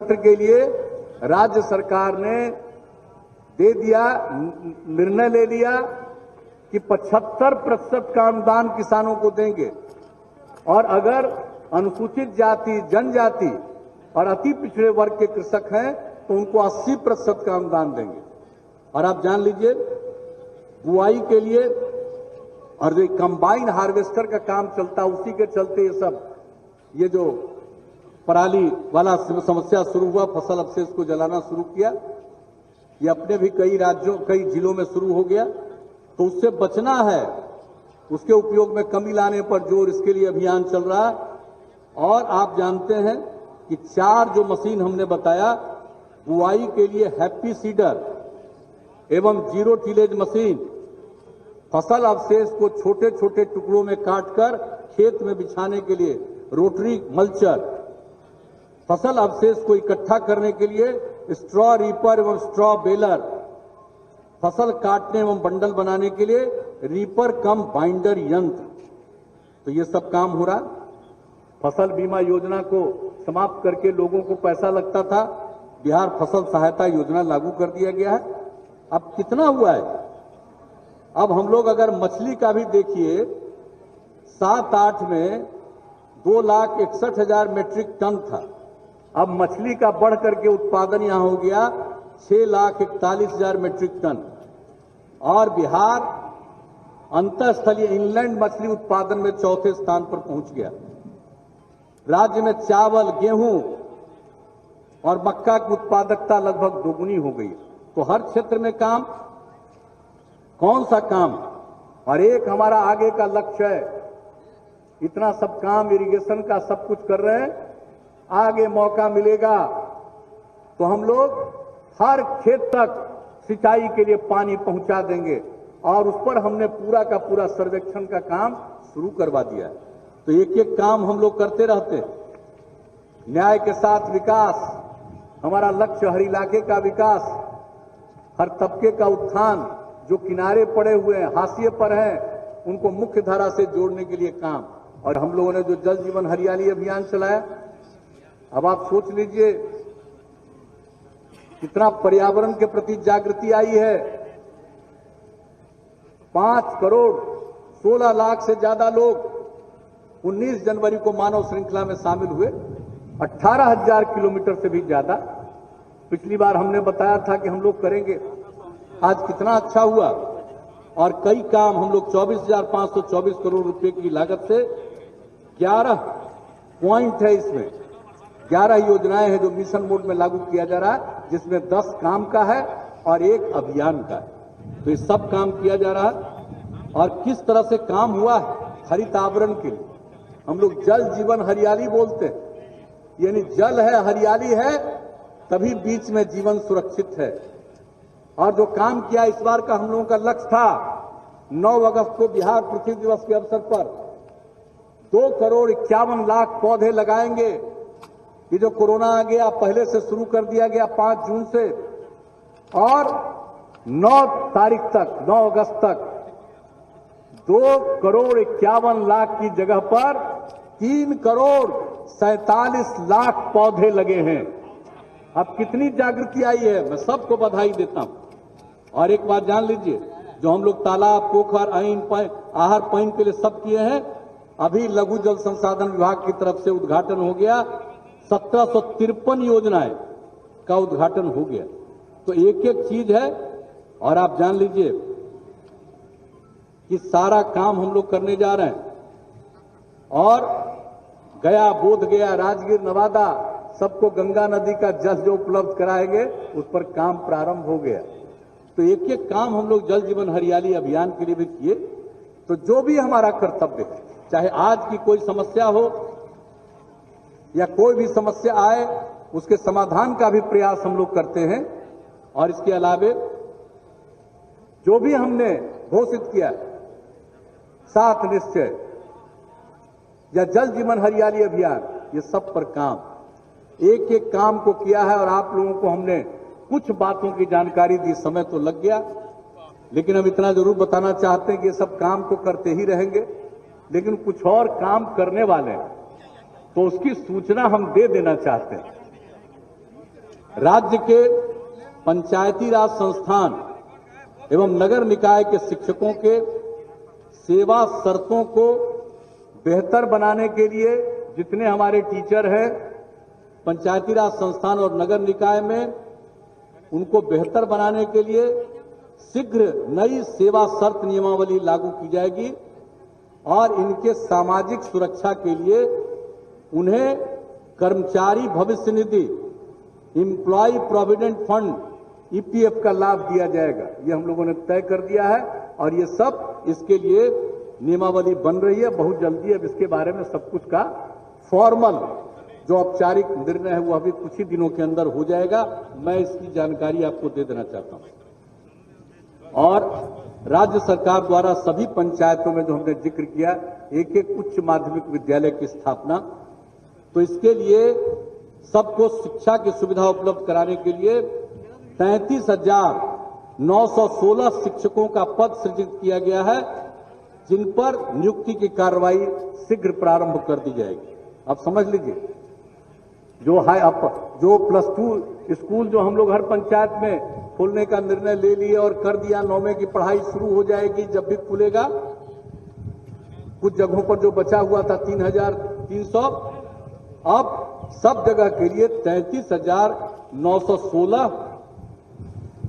सत्र के लिए राज्य सरकार ने दे दिया, निर्णय ले लिया कि 75% का अनुदान किसानों को देंगे और अगर अनुसूचित जाति, जनजाति और अति पिछड़े वर्ग के कृषक हैं तो उनको 80% का अनुदान देंगे। और आप जान लीजिए बुआई के लिए और जो कंबाइन हार्वेस्टर का काम चलता है उसी के चलते ये जो पराली वाला समस्या शुरू हुआ, फसल अवशेष को जलाना शुरू किया, ये अपने भी कई राज्यों, कई जिलों में शुरू हो गया। तो उससे बचना है, उसके उपयोग में कमी लाने पर जोर, इसके लिए अभियान चल रहा है। और आप जानते हैं कि 4 जो मशीन हमने बताया बुआई के लिए हैप्पी सीडर एवं जीरो टिलेज मशीन, फसल अवशेष को छोटे छोटे टुकड़ों में काटकर खेत में बिछाने के लिए रोटरी मल्चर, फसल अवशेष को इकट्ठा करने के लिए स्ट्रॉ रीपर एवं स्ट्रॉ बेलर, फसल काटने एवं बंडल बनाने के लिए रीपर कम बाइंडर यंत्र। तो ये सब काम हो रहा। फसल बीमा योजना को समाप्त करके लोगों को पैसा लगता था, बिहार फसल सहायता योजना लागू कर दिया गया है। अब कितना हुआ है? अब हम लोग अगर मछली का भी देखिए, 7-8 में 2,61,000 मीट्रिक टन था, अब मछली का बढ़ करके उत्पादन यहां हो गया 6,41,000 मीट्रिक टन। और बिहार अंतःस्थलीय इनलैंड मछली उत्पादन में 4थे स्थान पर पहुंच गया। राज्य में चावल, गेहूं और मक्का की उत्पादकता लगभग दोगुनी हो गई। तो हर क्षेत्र में काम, कौन सा काम? और एक हमारा आगे का लक्ष्य है, इतना सब काम इरिगेशन का सब कुछ कर रहे हैं, आगे मौका मिलेगा तो हम लोग हर खेत तक सिंचाई के लिए पानी पहुंचा देंगे और उस पर हमने पूरा का पूरा सर्वेक्षण का काम शुरू करवा दिया है। तो एक एक काम हम लोग करते रहते हैं। न्याय के साथ विकास, हमारा लक्ष्य हर इलाके का विकास, हर तबके का उत्थान, जो किनारे पड़े हुए हैं, हाशिए पर हैं, उनको मुख्य धारा से जोड़ने के लिए काम। और हम लोगों ने जो जल जीवन हरियाली अभियान चलाया, अब आप सोच लीजिए कितना पर्यावरण के प्रति जागृति आई है। 5 करोड़ 16 लाख से ज्यादा लोग 19 जनवरी को मानव श्रृंखला में शामिल हुए, 18,000 किलोमीटर से भी ज्यादा। पिछली बार हमने बताया था कि हम लोग करेंगे, आज कितना अच्छा हुआ। और कई काम हम लोग 24,524 करोड़ रुपए की लागत से 11 पॉइंट है, इसमें 11 योजनाएं हैं जो मिशन मोड में लागू किया जा रहा है, जिसमें 10 काम का है और 1 अभियान का है। तो ये सब काम किया जा रहा है। और किस तरह से काम हुआ है हरित आवरण के लिए, हम लोग जल जीवन हरियाली बोलते हैं, यानी जल है, हरियाली है, तभी बीच में जीवन सुरक्षित है। और जो काम किया इस बार का हम लोगों का लक्ष्य था, 9 अगस्त को बिहार पृथ्वी दिवस के अवसर पर 2,51,00,000 पौधे लगाएंगे। ये जो कोरोना आ गया, पहले से शुरू कर दिया गया 5 जून से, और 9 तारीख तक, 9 अगस्त तक 2,51,00,000 की जगह पर 3,47,00,000 पौधे लगे हैं। अब कितनी जागृति आई है, मैं सबको बधाई देता हूं। और एक बात जान लीजिए, जो हम लोग तालाब, पोखर, आहर पईन के लिए सब किए हैं, अभी लघु जल संसाधन विभाग की तरफ से उद्घाटन हो गया, 1753 योजनाएं का उद्घाटन हो गया। तो एक एक चीज है। और आप जान लीजिए कि सारा काम हम लोग करने जा रहे हैं। और गया, बोध गया, राजगीर, नवादा, सबको गंगा नदी का जल जो उपलब्ध कराएंगे, उस पर काम प्रारंभ हो गया। तो एक एक काम हम लोग जल जीवन हरियाली अभियान के लिए भी किए। तो जो भी हमारा कर्तव्य है, चाहे आज की कोई समस्या हो या कोई भी समस्या आए, उसके समाधान का भी प्रयास हम लोग करते हैं। और इसके अलावे जो भी हमने घोषित किया, 7 निश्चय या जल जीवन हरियाली अभियान, ये सब पर काम, एक एक काम को किया है। और आप लोगों को हमने कुछ बातों की जानकारी दी, समय तो लग गया, लेकिन हम इतना जरूर बताना चाहते हैं कि ये सब काम तो करते ही रहेंगे, लेकिन कुछ और काम करने वाले हैं, तो उसकी सूचना हम दे देना चाहते हैं। राज्य के पंचायती राज संस्थान एवं नगर निकाय के शिक्षकों के सेवा शर्तों को बेहतर बनाने के लिए जितने हमारे टीचर हैं पंचायती राज संस्थान और नगर निकाय में, उनको बेहतर बनाने के लिए शीघ्र नई सेवा शर्त नियमावली लागू की जाएगी और इनके सामाजिक सुरक्षा के लिए उन्हें कर्मचारी भविष्य निधि, एम्प्लॉय प्रोविडेंट फंड, ईपीएफ का लाभ दिया जाएगा। ये हम लोगों ने तय कर दिया है और ये सब इसके लिए नियमावली बन रही है। बहुत जल्दी अब इसके बारे में सब कुछ का फॉर्मल जो औपचारिक निर्णय है वो अभी कुछ ही दिनों के अंदर हो जाएगा। मैं इसकी जानकारी आपको दे देना चाहता हूं। और राज्य सरकार द्वारा सभी पंचायतों में जो हमने जिक्र किया, एक एक उच्च माध्यमिक विद्यालय की स्थापना, तो इसके लिए सबको शिक्षा की सुविधा उपलब्ध कराने के लिए 33,916 शिक्षकों का पद सृजित किया गया है, जिन पर नियुक्ति की कार्रवाई शीघ्र प्रारंभ कर दी जाएगी। आप समझ लीजिए, जो +2 स्कूल जो हम लोग हर पंचायत में खोलने का निर्णय ले लिए और कर दिया, 9वीं की पढ़ाई शुरू हो जाएगी जब भी खुलेगा। कुछ जगहों पर जो बचा हुआ था 3,300, अब सब जगह के लिए 33,916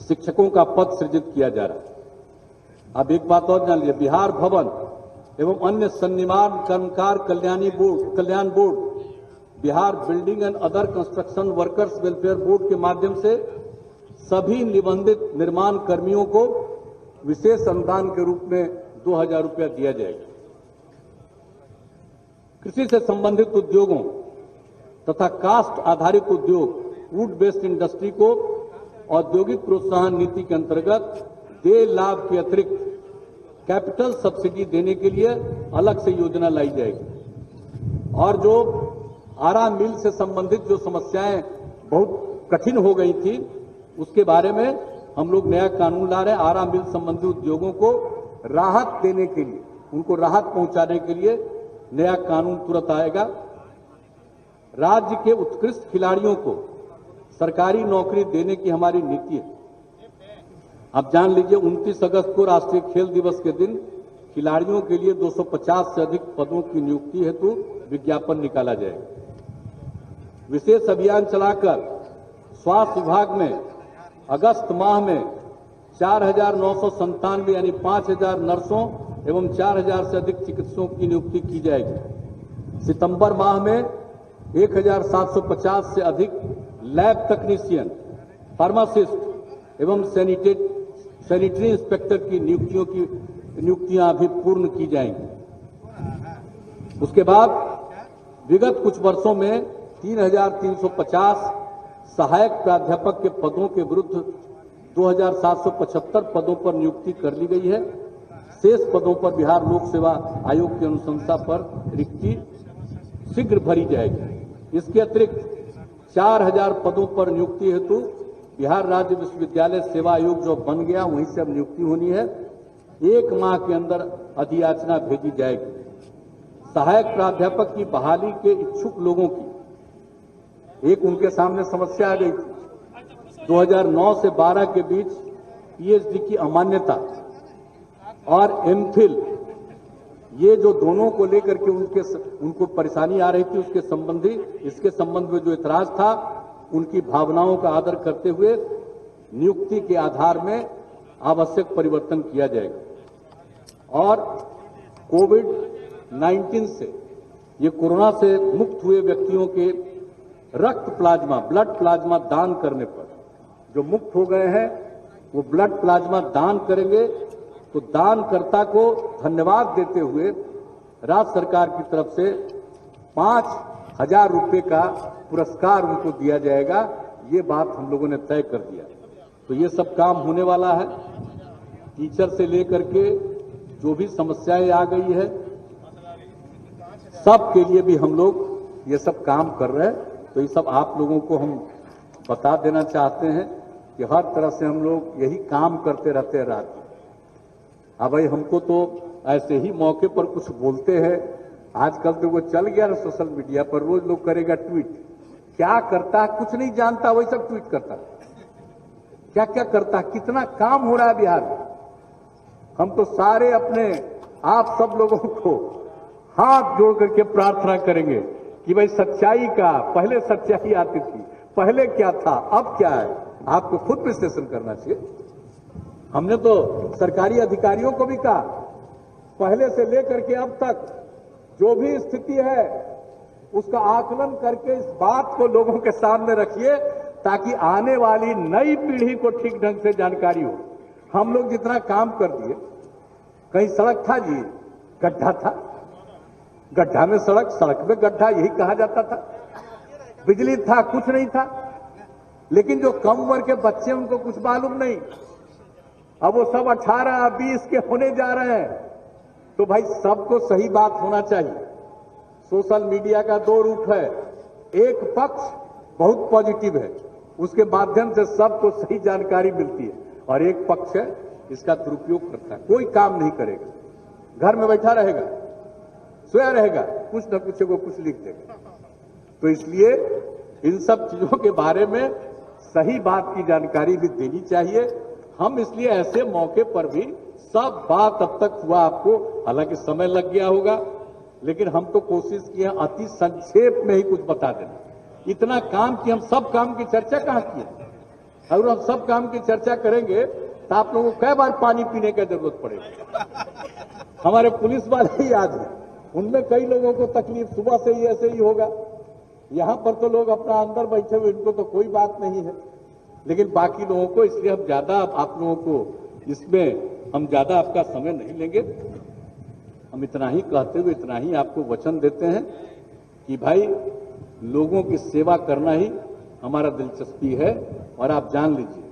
शिक्षकों का पद सृजित किया जा रहा है। अब एक बात और जान लीजिए, बिहार भवन एवं अन्य सन्निर्माण कर्मकार कल्याण board, Bihar building and other construction workers welfare board के माध्यम से सभी निबंधित निर्माण कर्मियों को विशेष अनुदान के रूप में 2,000 रुपया दिया जाएगा। कृषि से संबंधित उद्योगों तथा कास्ट आधारित उद्योग, वुड बेस्ड इंडस्ट्री को औद्योगिक प्रोत्साहन नीति के अंतर्गत देय लाभ के अतिरिक्त कैपिटल सब्सिडी देने के लिए अलग से योजना लाई जाएगी। और जो आरा मिल से संबंधित जो समस्याएं बहुत कठिन हो गई थी, उसके बारे में हम लोग नया कानून ला रहे हैं। आरा मिल संबंधी उद्योगों को राहत देने के लिए, उनको राहत पहुंचाने के लिए नया कानून तुरंत आएगा। राज्य के उत्कृष्ट खिलाड़ियों को सरकारी नौकरी देने की हमारी नीति है। आप जान लीजिए, 29 अगस्त को राष्ट्रीय खेल दिवस के दिन खिलाड़ियों के लिए 250 से अधिक पदों की नियुक्ति हेतु विज्ञापन निकाला जाएगा। विशेष अभियान चलाकर स्वास्थ्य विभाग में अगस्त माह में 4,997 यानी 5,000 नर्सों एवं 4,000 से अधिक चिकित्सकों की नियुक्ति की जाएगी। सितंबर माह में 1,750 से अधिक लैब तकनीशियन, फार्मासिस्ट एवं सैनिटरी इंस्पेक्टर की नियुक्तियां भी पूर्ण की जाएंगी। उसके बाद विगत कुछ वर्षों में 3,350 सहायक प्राध्यापक के पदों के विरुद्ध 2,775 पदों पर नियुक्ति कर ली गई है। शेष पदों पर बिहार लोक सेवा आयोग की अनुशंसा पर रिक्ति शीघ्र भरी जाएगी। इसके अतिरिक्त 4,000 पदों पर नियुक्ति हेतु बिहार राज्य विश्वविद्यालय सेवा आयोग जो बन गया, वहीं से अब नियुक्ति होनी है। 1 माह के अंदर अधियाचना भेजी जाएगी। सहायक प्राध्यापक की बहाली के इच्छुक लोगों की एक उनके सामने समस्या आ गई थी। 2009 से 12 के बीच पीएचडी की अमान्यता और एमफिल, ये जो दोनों को लेकर के उनको परेशानी आ रही थी, इसके संबंध में जो इतराज था, उनकी भावनाओं का आदर करते हुए नियुक्ति के आधार में आवश्यक परिवर्तन किया जाएगा। और कोविड-19 से, ये कोरोना से मुक्त हुए व्यक्तियों के रक्त प्लाज्मा, ब्लड प्लाज्मा दान करने पर जो मुक्त हो गए हैं, वो ब्लड प्लाज्मा दान करेंगे। तो दानकर्ता को धन्यवाद देते हुए राज्य सरकार की तरफ से 5,000 रुपये का पुरस्कार उनको दिया जाएगा। ये बात हम लोगों ने तय कर दिया। तो ये सब काम होने वाला है। टीचर से लेकर के जो भी समस्याएं आ गई है, सब के लिए भी हम लोग ये सब काम कर रहे हैं। तो ये सब आप लोगों को हम बता देना चाहते हैं कि हर तरह से हम लोग यही काम करते रहते हैं रात में। अब भाई हमको तो ऐसे ही मौके पर कुछ बोलते हैं, आजकल तो वो चल गया ना सोशल मीडिया पर, रोज लोग करेगा ट्वीट क्या करता है कुछ नहीं जानता, वही सब ट्वीट करता है। क्या क्या करता है, कितना काम हो रहा है बिहार में। हम तो सारे अपने आप सब लोगों को हाथ जोड़ करके प्रार्थना करेंगे कि भाई सच्चाई का, पहले सच्चाई आती थी, पहले क्या था, अब क्या है, आपको खुद विश्लेषण करना चाहिए। हमने तो सरकारी अधिकारियों को भी कहा, पहले से लेकर के अब तक जो भी स्थिति है उसका आकलन करके इस बात को लोगों के सामने रखिए, ताकि आने वाली नई पीढ़ी को ठीक ढंग से जानकारी हो। हम लोग जितना काम कर दिए, कहीं सड़क था जी, गड्ढा था, गड्ढा में सड़क, सड़क में गड्ढा, यही कहा जाता था। बिजली था, कुछ नहीं था। लेकिन जो कम उम्र के बच्चे, उनको कुछ मालूम नहीं। अब वो सब 18-20 के होने जा रहे हैं। तो भाई सबको सही बात होना चाहिए। सोशल मीडिया का दो रूप है, एक पक्ष बहुत पॉजिटिव है, उसके माध्यम से सबको सही जानकारी मिलती है, और एक पक्ष है इसका दुरुपयोग करता है, कोई काम नहीं करेगा, घर में बैठा रहेगा, सोया रहेगा, कुछ न कुछ को कुछ लिख देगा। तो इसलिए इन सब चीजों के बारे में सही बात की जानकारी भी देनी चाहिए। हम इसलिए ऐसे मौके पर भी सब बात अब तक हुआ आपको, हालांकि समय लग गया होगा, लेकिन हम तो कोशिश किए अति संक्षेप में ही कुछ बता देना। इतना काम कि हम सब काम की चर्चा कहां किए। अगर हम सब काम की चर्चा करेंगे तो आप लोगों को कई बार पानी पीने की जरूरत पड़ेगी। हमारे पुलिस वाले ही आज हैं, उनमें कई लोगों को तकलीफ सुबह से ही ऐसे ही होगा। यहां पर तो लोग अपना अंदर बैठे हुए, इनको तो कोई बात नहीं है, लेकिन बाकी लोगों को, इसलिए हम ज्यादा आप लोगों को इसमें हम ज्यादा आपका समय नहीं लेंगे। हम इतना ही कहते हुए इतना ही आपको वचन देते हैं कि भाई लोगों की सेवा करना ही हमारा दिलचस्पी है, और आप जान लीजिए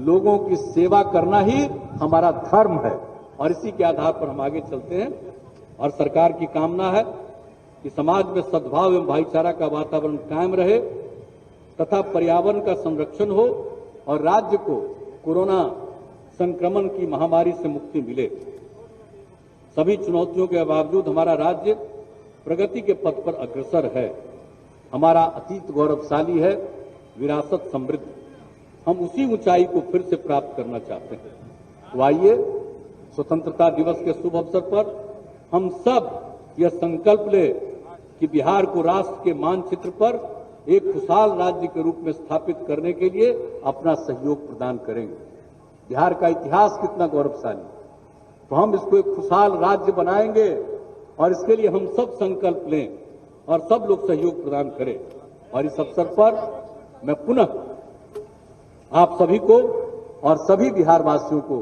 लोगों की सेवा करना ही हमारा धर्म है, और इसी के आधार पर हम आगे चलते हैं। और सरकार की कामना है कि समाज में सद्भाव एवं भाईचारा का वातावरण कायम रहे तथा पर्यावरण का संरक्षण हो और राज्य को कोरोना संक्रमण की महामारी से मुक्ति मिले। सभी चुनौतियों के बावजूद हमारा राज्य प्रगति के पथ पर अग्रसर है। हमारा अतीत गौरवशाली है, विरासत समृद्ध। हम उसी ऊंचाई को फिर से प्राप्त करना चाहते हैं। तो आइए स्वतंत्रता दिवस के शुभ अवसर पर हम सब यह संकल्प ले कि बिहार को राष्ट्र के मानचित्र पर एक खुशहाल राज्य के रूप में स्थापित करने के लिए अपना सहयोग प्रदान करेंगे। बिहार का इतिहास कितना गौरवशाली, तो हम इसको एक खुशहाल राज्य बनाएंगे, और इसके लिए हम सब संकल्प लें और सब लोग सहयोग प्रदान करें। और इस अवसर पर मैं पुनः आप सभी को और सभी बिहार वासियों को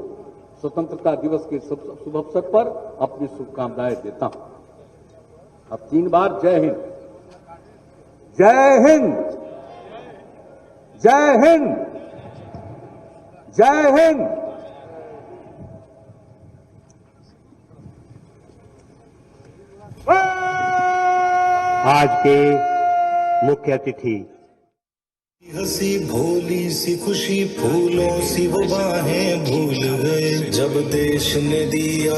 स्वतंत्रता दिवस के शुभ अवसर पर अपनी शुभकामनाएं देता हूं। अब 3 बार जय हिंद, जय हिंद, जय हिंद, जय हिंद। आज के मुख्य अतिथि हंसी भोली सी खुशी फूलों सी वो बाहें भूल गए जब देश ने दिया